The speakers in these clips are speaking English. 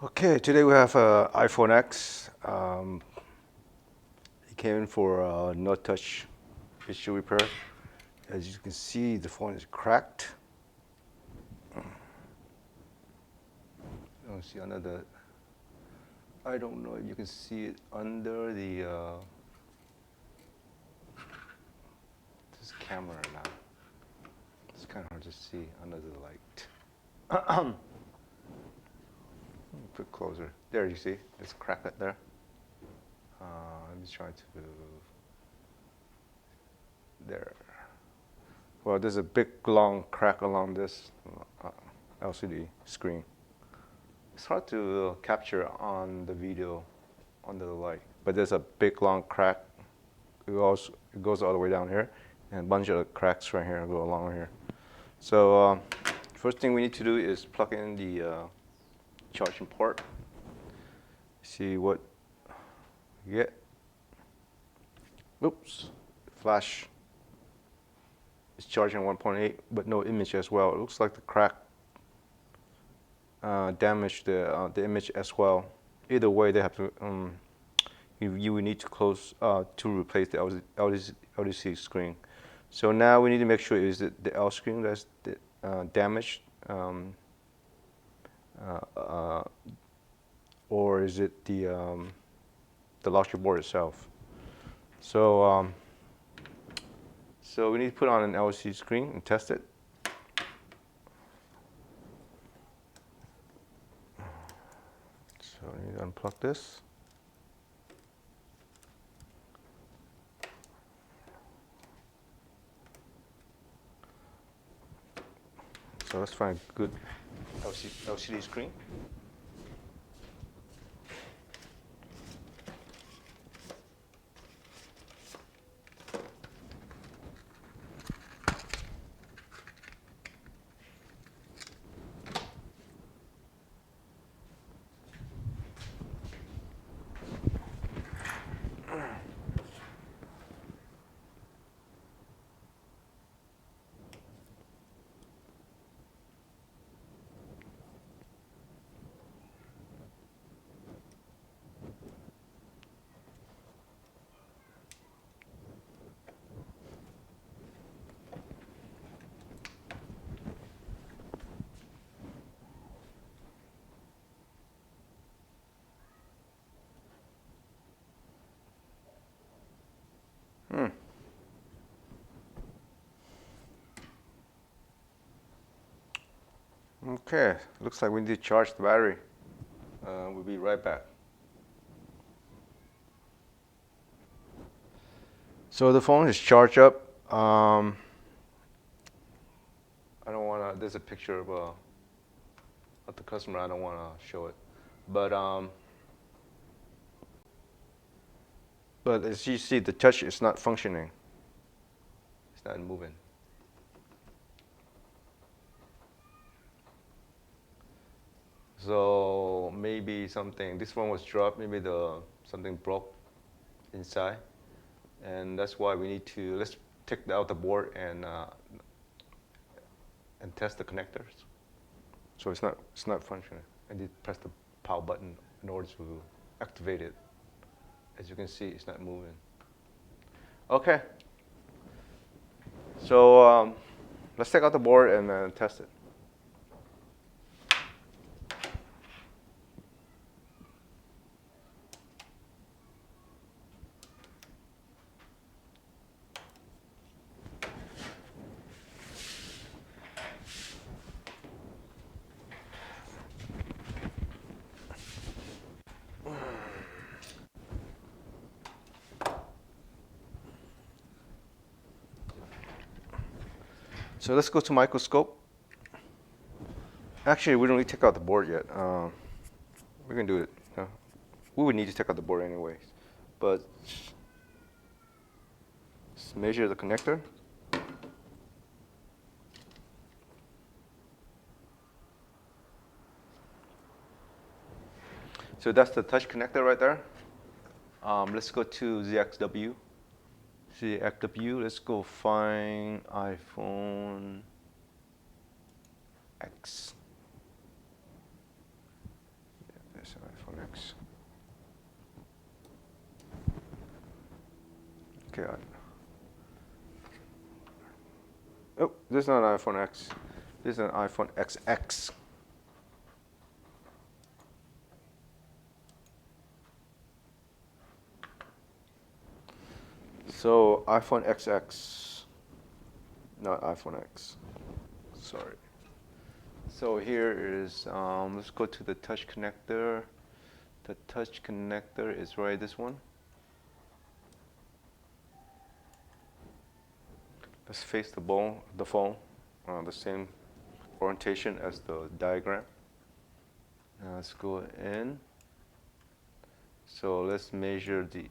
Okay, today we have iPhone X. It came in for no touch issue repair. As you can see, the phone is cracked. You don't see under the. I don't know if you can see it under the this camera now. It's kind of hard to see under the light. Put closer. There, you see, it's cracked right there. Let me try to. There. Well, there's a big long crack along this LCD screen. It's hard to capture on the video under the light, but there's a big long crack. It goes all the way down here, and a bunch of cracks right here go along here. So first thing we need to do is plug in the charging port. See what we get. Oops, flash. It's charging 1.8, but no image as well. It looks like the crack damaged the image as well. Either way, they have to. You will need to close to replace the LCD screen. So now we need to make sure is it the L screen that's damaged, or is it the logic board itself? So so we need to put on an LCD screen and test it. So I need to unplug this. So let's find a good LCD screen. Okay, looks like we need to charge the battery. We'll be right back. So the phone is charged up. I don't want to. There's a picture of the customer. I don't want to show it, but as you see, the touch is not functioning. It's not moving. So maybe something. This one was dropped. Maybe something broke inside, and that's why we need to. Let's take out the board and test the connectors. So it's not functioning. I need to press the power button in order to activate it. As you can see, it's not moving. Okay. So let's take out the board and test it. So let's go to microscope. Actually, we don't need to take out the board yet. We can do it. We would need to take out the board anyways. But let's measure the connector. So that's the touch connector right there. Let's go to ZXW. ZXW, let's go find iPhone X. iPhone X. Okay. Oh, this is not an iPhone X. This is an iPhone XX. So iPhone XX, not iPhone X. Sorry. So here is, let's go to the touch connector. The touch connector is right, this one. Let's face the phone, the same orientation as the diagram. Now let's go in. So let's measure the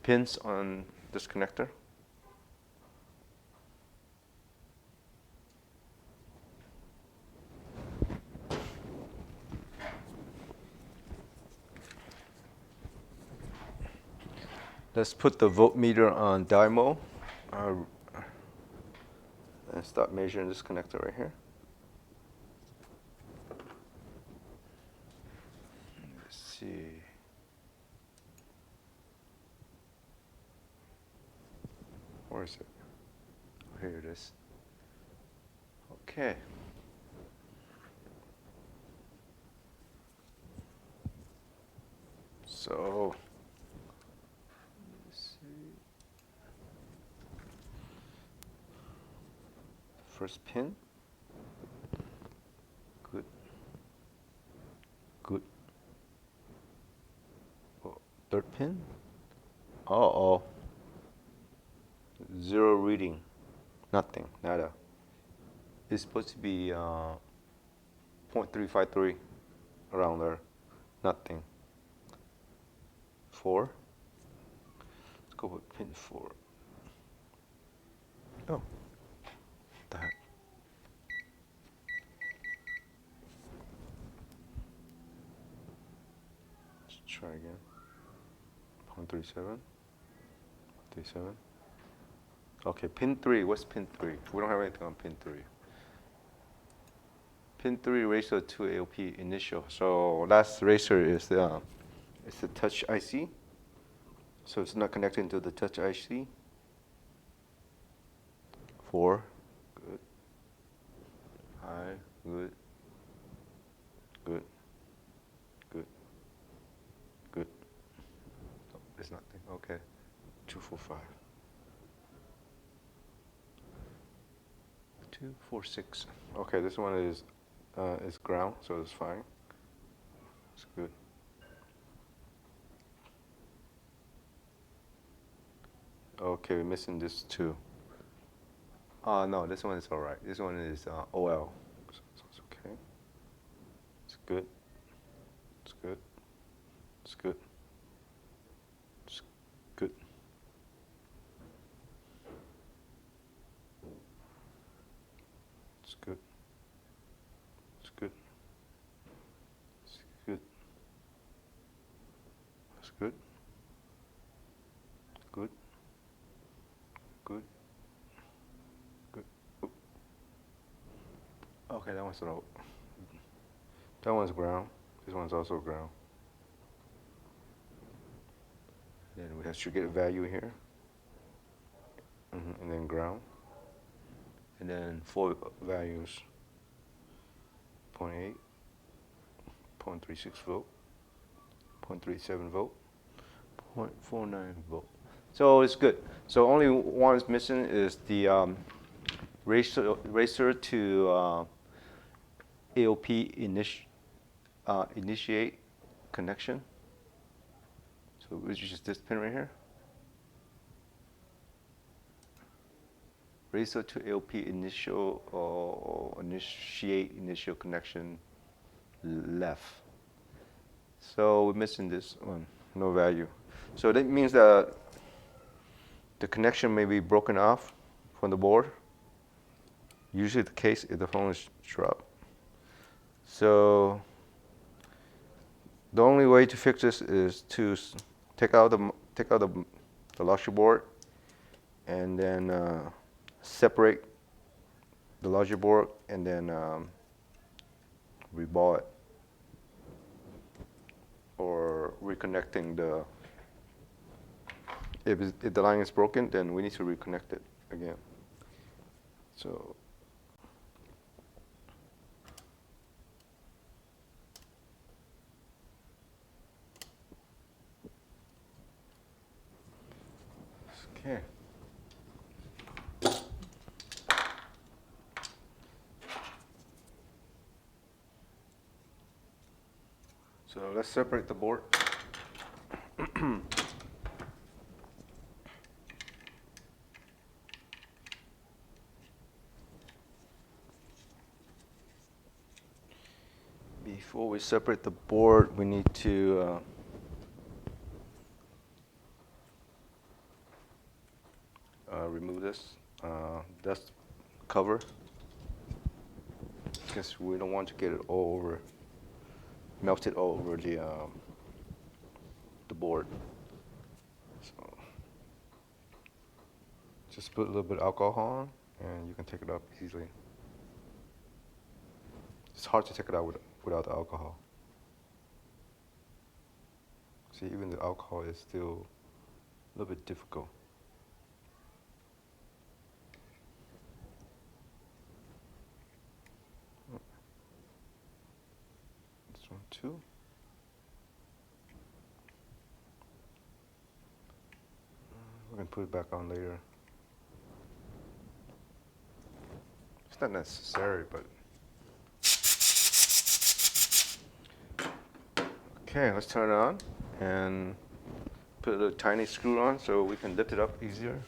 pins on this connector. Let's put the voltmeter on demo and start measuring this connector right here. Let's see. Where is it? Oh, here it is. Okay. So, let's see. First pin. Good. Good. Oh, third pin. Uh-oh. Zero reading. Nothing. Nada. It's supposed to be 0.353 around there. Nothing. 4. Let's go with pin 4. Oh. That. Let's try again. 0.37. 37. Okay, pin 3. What's pin 3? We don't have anything on pin 3. Pin 3 racer to AOP initial. So last racer is it's the touch IC. So it's not connecting to the touch IC. 4. Good. High. Good. Good. Good. Good. Oh, there's nothing. Okay. 245. 246. Okay, this one is ground, so it's fine. It's good. Okay, we're missing this too. No, this one is all right. This one is OL. So it's okay. It's good. It's good. It's good. It's good. It's good. It's good. It's good. It's good. Good. Good. Good. Oop. Okay, that one's low. That one's ground. This one's also ground. Then we should get a value here. And then ground. And then 4 values. 0.8, 0.36 volt, 0.37 volt, 0.49 volt. So it's good. So only one is missing is the racer to AOP initiate connection. So which is this pin right here. Racer to AOP initiate initial connection left. So we're missing this one, no value. So that means that the connection may be broken off from the board. Usually the case if the phone is dropped. So the only way to fix this is to take out the logic board and then separate the logic board and then reball it, or reconnecting the, if the line is broken, then we need to reconnect it again. So okay. So let's separate the board. Before we separate the board, we need to remove this dust cover, because we don't want to get it all over, melted all over the board. So just put a little bit of alcohol on, and you can take it up easily. It's hard to take it out without the alcohol. See, even the alcohol is still a little bit difficult. This one too. We can put it back on later. It's not necessary, but okay, let's turn it on and put a little tiny screw on so we can lift it up easier.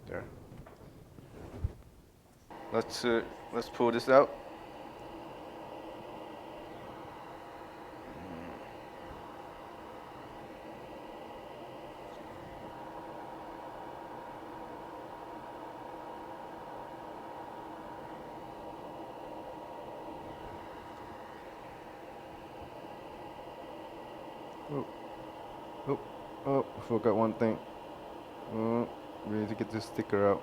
There. Let's pull this out. Oh, oh, oh! I forgot one thing. Oh, we need to get this sticker out.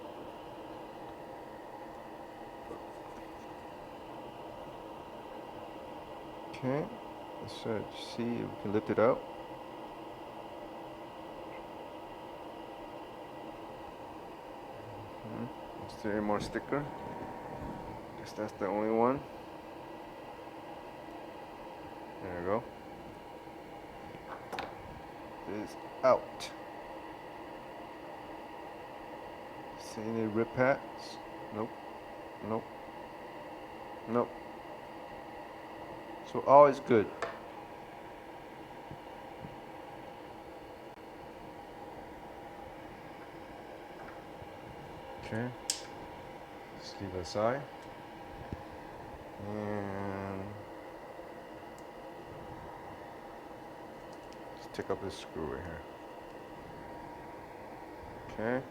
Okay, let's see if we can lift it out. Is there any more sticker? Guess that's the only one. There you go. It is out. See any rip pads? Nope. Nope. Nope. So all is good. Okay. Just leave it aside. And just take up this screw right here. Okay.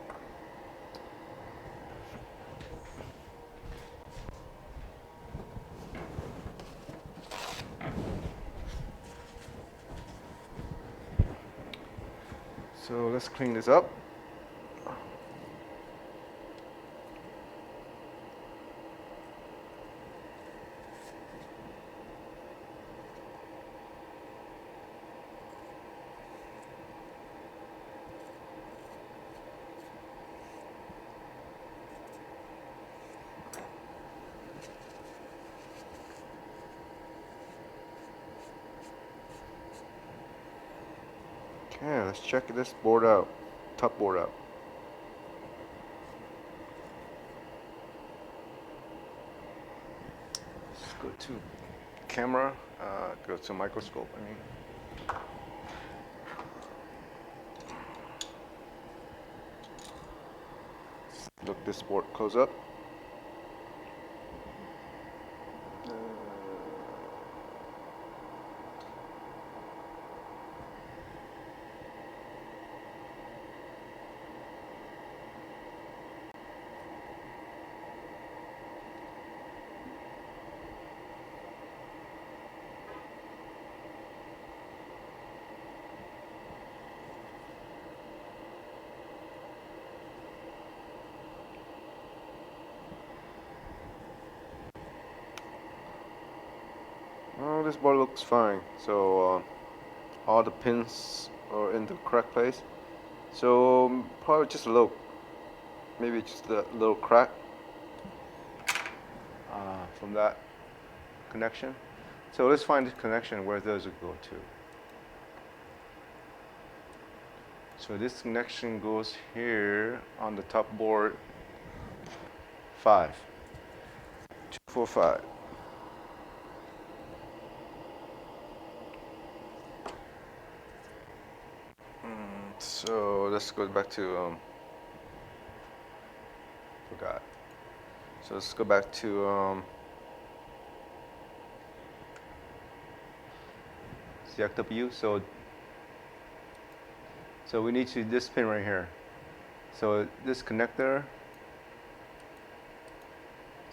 So let's clean this up. Okay, let's check this board out, top board out. Let's go to camera, go to microscope, I mean. Look this board close up. Well, this board looks fine. So all the pins are in the correct place. So probably just a little, maybe just a little crack from that connection. So let's find the connection. Where does it go to? So this connection goes here on the top board 5. 2, 4, 5. So let's go back to forgot. So let's go back to CXW. So we need to this pin right here. So this connector.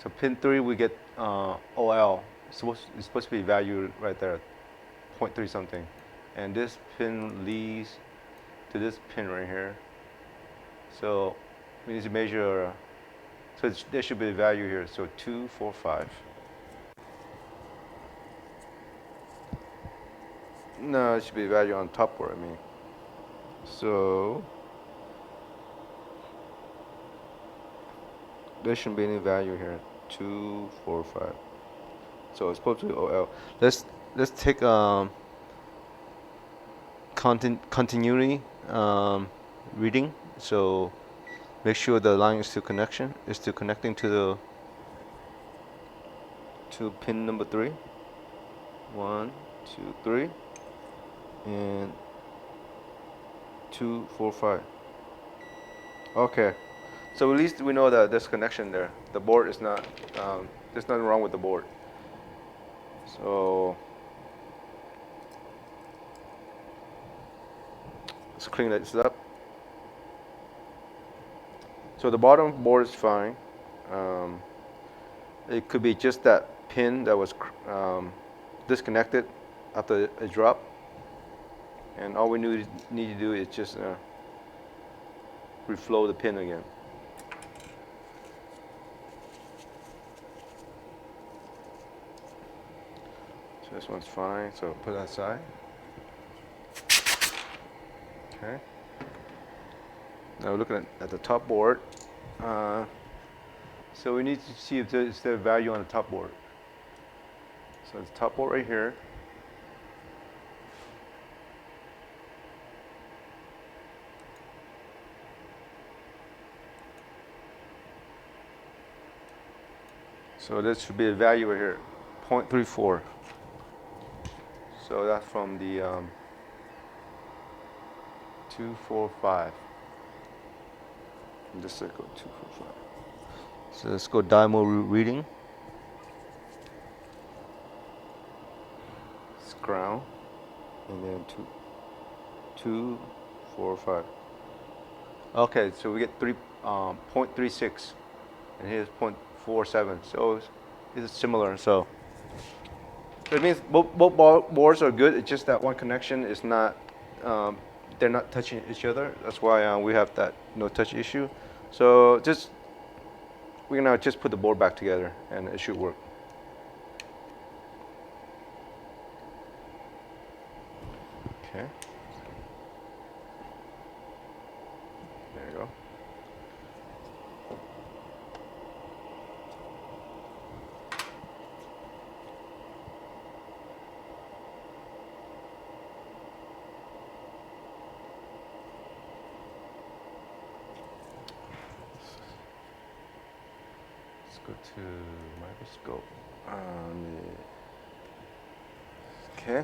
So pin 3 we get OL. It's supposed to be valued right there, 0.3 something, and this pin leads to this pin right here. So we need to measure. So there should be a value here. So 2, 4, 5. No, it should be a value on top board. I mean, so there shouldn't be any value here. 2, 4, 5. So it's supposed to be OL. Let's take continuity reading. So make sure the line is still connecting to pin number 3. 1, 2, 3, and 2, 4, 5. Okay, so at least we know that there's connection there. The board is not. There's nothing wrong with the board. So let's clean this up. So the bottom board is fine. It could be just that pin that was disconnected after a drop, and all we need to do is just reflow the pin again. So this one's fine, so put that aside. Okay. Now we're looking at the top board. So we need to see if there's a value on the top board. So it's top board right here. So this should be a value right here, 0.34. So that's from the 245. In this circle, 245. So let's go demo reading. It's ground, and then 2, 4, 5. Okay, so we get 0.36, and here's 0.47. So it's similar. So it means both boards are good. It's just that one connection is not. They're not touching each other. That's why we have that no touch issue. So we're gonna just put the board back together, and it should work. Okay. There you go. Let's go to microscope. Okay.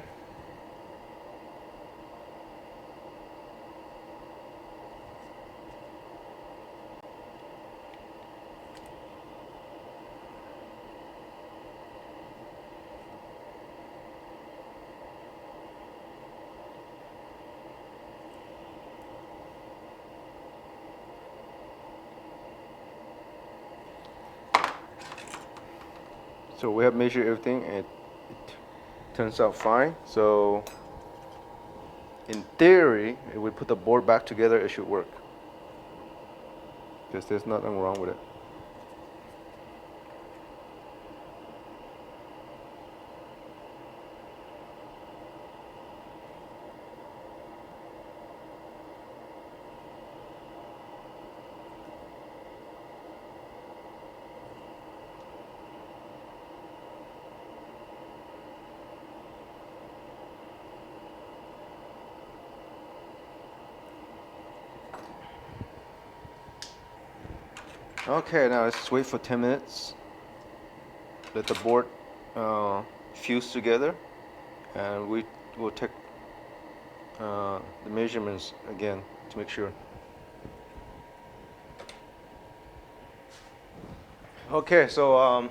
So we have measured everything, and it turns out fine. So in theory, if we put the board back together, it should work, because there's nothing wrong with it. Okay, now let's wait for 10 minutes. Let the board fuse together, and we will take the measurements again to make sure. Okay, so we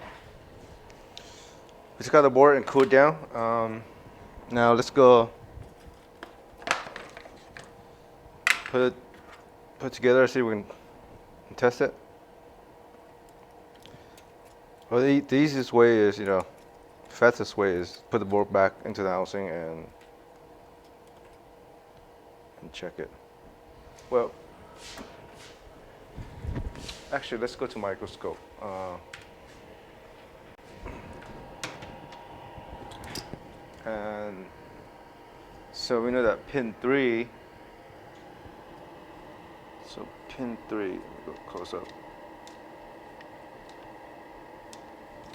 just got the board and cooled down. Now let's go put it together. See if we can test it. Well, the easiest way is, fastest way is put the board back into the housing and check it. Well, actually, let's go to microscope. And so we know that pin 3. So pin 3, go close up.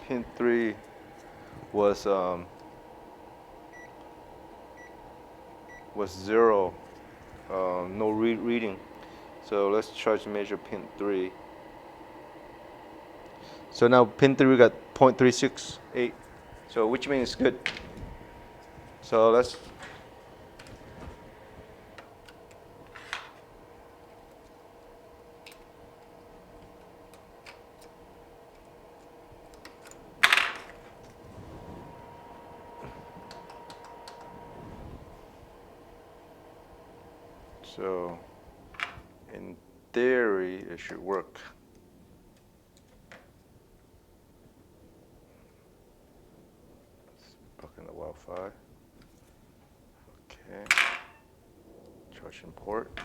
Pin 3 was 0, no reading. So let's try to measure pin 3. So now pin 3 we got 0.368. So which means it's good. So let's So in theory it should work. Let's plug in the Wi-Fi. Okay. Charging port.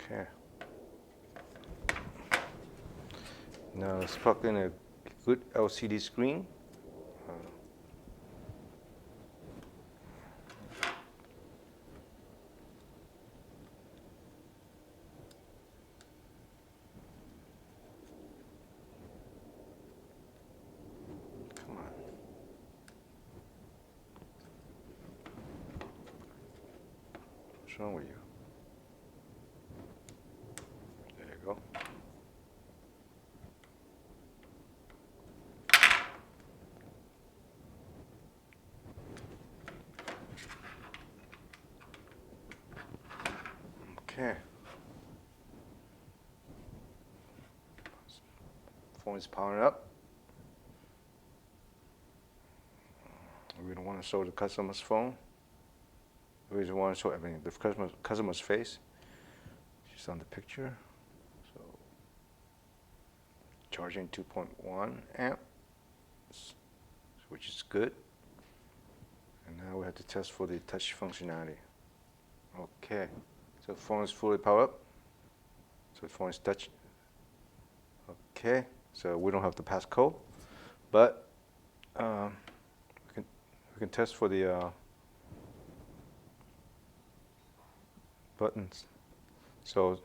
Okay. Now let's plug in a good LCD screen. Come on. What's wrong with you? There you go. Okay. Phone is powering up. We don't want to show the customer's phone. We just want to show the customer's face. She's on the picture. So charging 2.1 amps, which is good. And now we have to test for the touch functionality. Okay. So the phone is fully powered up. So the phone is touch. Okay. So we don't have the passcode, but we can test for the buttons. So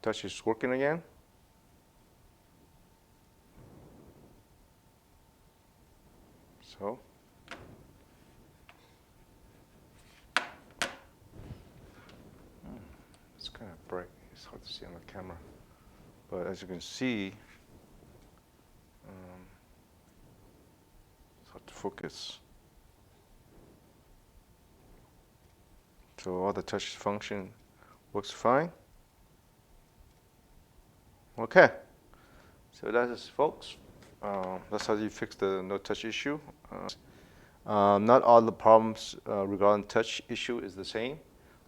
touch is working again. So it's kind of bright. It's hard to see on the camera, but as you can see, it's hard to focus. So all the touch function works fine. Okay, so that is, folks. That's how you fix the no touch issue. Not all the problems regarding touch issue is the same.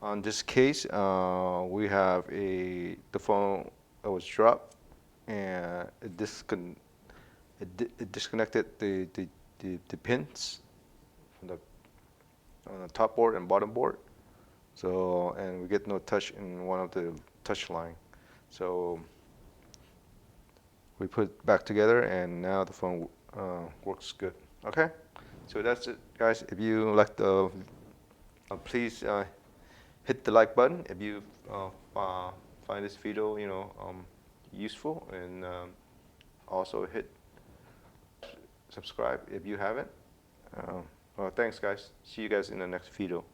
On this case, we have the phone that was dropped, and it disconnected the pins from on the top board and bottom board. So, and we get no touch in one of the touch line. So we put it back together, and now the phone works good. Okay, so that's it, guys. If you like the, please hit the like button if you find this video, useful, and also hit subscribe if you haven't. Well, thanks, guys. See you guys in the next video.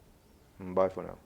Bye for now.